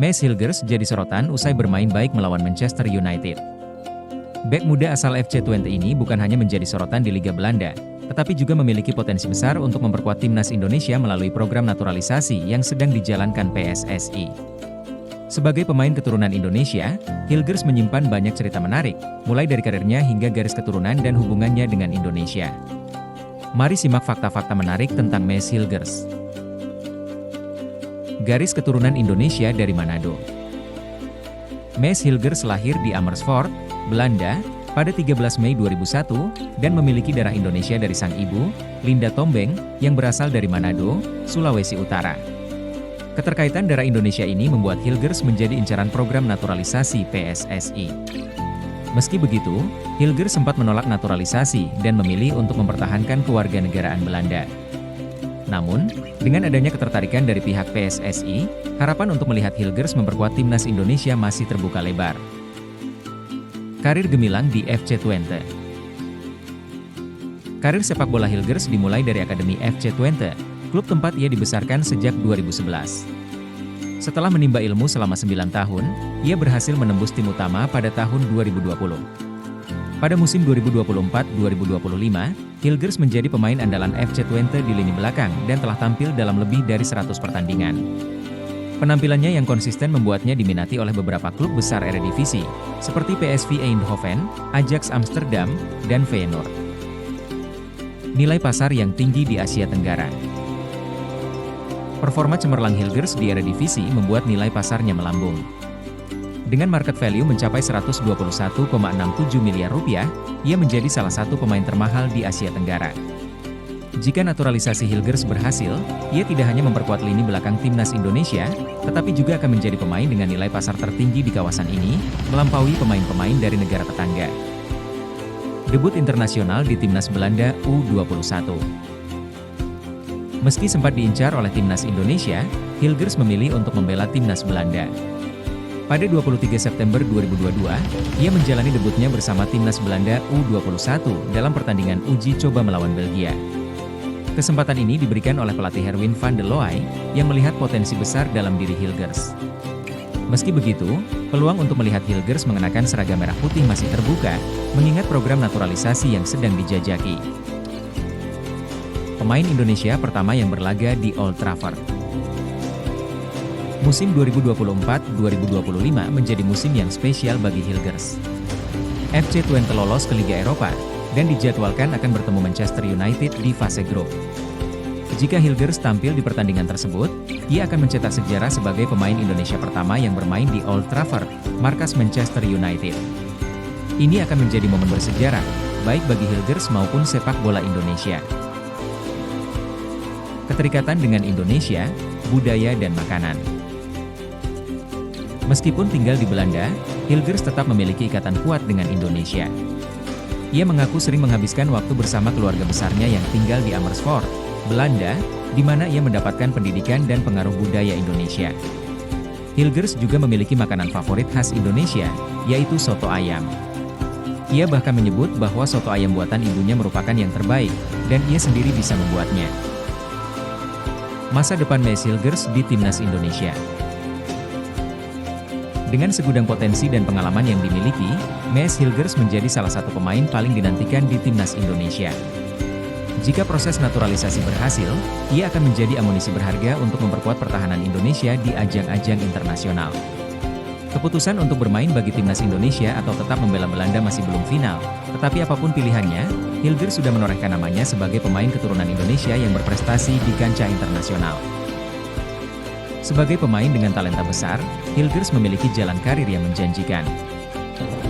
Maes Hilgers jadi sorotan usai bermain baik melawan Manchester United. Bek muda asal FC Twente ini bukan hanya menjadi sorotan di Liga Belanda, tetapi juga memiliki potensi besar untuk memperkuat timnas Indonesia melalui program naturalisasi yang sedang dijalankan PSSI. Sebagai pemain keturunan Indonesia, Hilgers menyimpan banyak cerita menarik, mulai dari karirnya hingga garis keturunan dan hubungannya dengan Indonesia. Mari simak fakta-fakta menarik tentang Maes Hilgers. Garis keturunan Indonesia dari Manado. Maes Hilgers lahir di Amersfoort, Belanda, pada 13 Mei 2001, dan memiliki darah Indonesia dari sang ibu, Linda Tombeng, yang berasal dari Manado, Sulawesi Utara. Keterkaitan darah Indonesia ini membuat Hilgers menjadi incaran program naturalisasi PSSI. Meski begitu, Hilgers sempat menolak naturalisasi dan memilih untuk mempertahankan kewarganegaraan Belanda. Namun, dengan adanya ketertarikan dari pihak PSSI, harapan untuk melihat Hilgers memperkuat timnas Indonesia masih terbuka lebar. Karir gemilang di FC Twente. Karir sepak bola Hilgers dimulai dari Akademi FC Twente, klub tempat ia dibesarkan sejak 2011. Setelah menimba ilmu selama 9 tahun, ia berhasil menembus tim utama pada tahun 2020. Pada musim 2024-2025, Hilgers menjadi pemain andalan FC Twente di lini belakang dan telah tampil dalam lebih dari 100 pertandingan. Penampilannya yang konsisten membuatnya diminati oleh beberapa klub besar Eredivisie, seperti PSV Eindhoven, Ajax Amsterdam, dan Feyenoord. Nilai pasar yang tinggi di Asia Tenggara. Performa cemerlang Hilgers di Eredivisie membuat nilai pasarnya melambung. Dengan market value mencapai 121,67 miliar rupiah, ia menjadi salah satu pemain termahal di Asia Tenggara. Jika naturalisasi Hilgers berhasil, ia tidak hanya memperkuat lini belakang timnas Indonesia, tetapi juga akan menjadi pemain dengan nilai pasar tertinggi di kawasan ini, melampaui pemain-pemain dari negara tetangga. Debut internasional di timnas Belanda U21. Meski sempat diincar oleh timnas Indonesia, Hilgers memilih untuk membela timnas Belanda. Pada 23 September 2022, ia menjalani debutnya bersama timnas Belanda U21 dalam pertandingan uji coba melawan Belgia. Kesempatan ini diberikan oleh pelatih Herwin van der Looy, yang melihat potensi besar dalam diri Hilgers. Meski begitu, peluang untuk melihat Hilgers mengenakan seragam merah putih masih terbuka, mengingat program naturalisasi yang sedang dijajaki. Pemain Indonesia pertama yang berlaga di Old Trafford. Musim 2024-2025 menjadi musim yang spesial bagi Hilgers. FC Twente lolos ke Liga Eropa, dan dijadwalkan akan bertemu Manchester United di fase grup. Jika Hilgers tampil di pertandingan tersebut, ia akan mencetak sejarah sebagai pemain Indonesia pertama yang bermain di Old Trafford, markas Manchester United. Ini akan menjadi momen bersejarah, baik bagi Hilgers maupun sepak bola Indonesia. Keterikatan dengan Indonesia, budaya dan makanan. Meskipun tinggal di Belanda, Hilgers tetap memiliki ikatan kuat dengan Indonesia. Ia mengaku sering menghabiskan waktu bersama keluarga besarnya yang tinggal di Amersfoort, Belanda, di mana ia mendapatkan pendidikan dan pengaruh budaya Indonesia. Hilgers juga memiliki makanan favorit khas Indonesia, yaitu soto ayam. Ia bahkan menyebut bahwa soto ayam buatan ibunya merupakan yang terbaik, dan ia sendiri bisa membuatnya. Masa depan Maes Hilgers di timnas Indonesia. Dengan segudang potensi dan pengalaman yang dimiliki, Maes Hilgers menjadi salah satu pemain paling dinantikan di timnas Indonesia. Jika proses naturalisasi berhasil, ia akan menjadi amunisi berharga untuk memperkuat pertahanan Indonesia di ajang-ajang internasional. Keputusan untuk bermain bagi timnas Indonesia atau tetap membela Belanda masih belum final, tetapi apapun pilihannya, Hilgers sudah menorehkan namanya sebagai pemain keturunan Indonesia yang berprestasi di kancah internasional. Sebagai pemain dengan talenta besar, Hilgers memiliki jalan karir yang menjanjikan.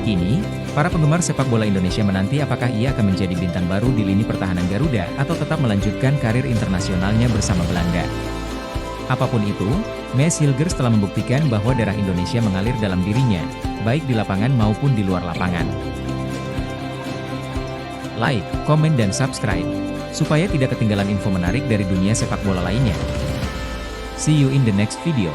Kini, para penggemar sepak bola Indonesia menanti apakah ia akan menjadi bintang baru di lini pertahanan Garuda atau tetap melanjutkan karir internasionalnya bersama Belanda. Apapun itu, Maes Hilgers telah membuktikan bahwa darah Indonesia mengalir dalam dirinya, baik di lapangan maupun di luar lapangan. Like, komen dan subscribe, supaya tidak ketinggalan info menarik dari dunia sepak bola lainnya. See you in the next video.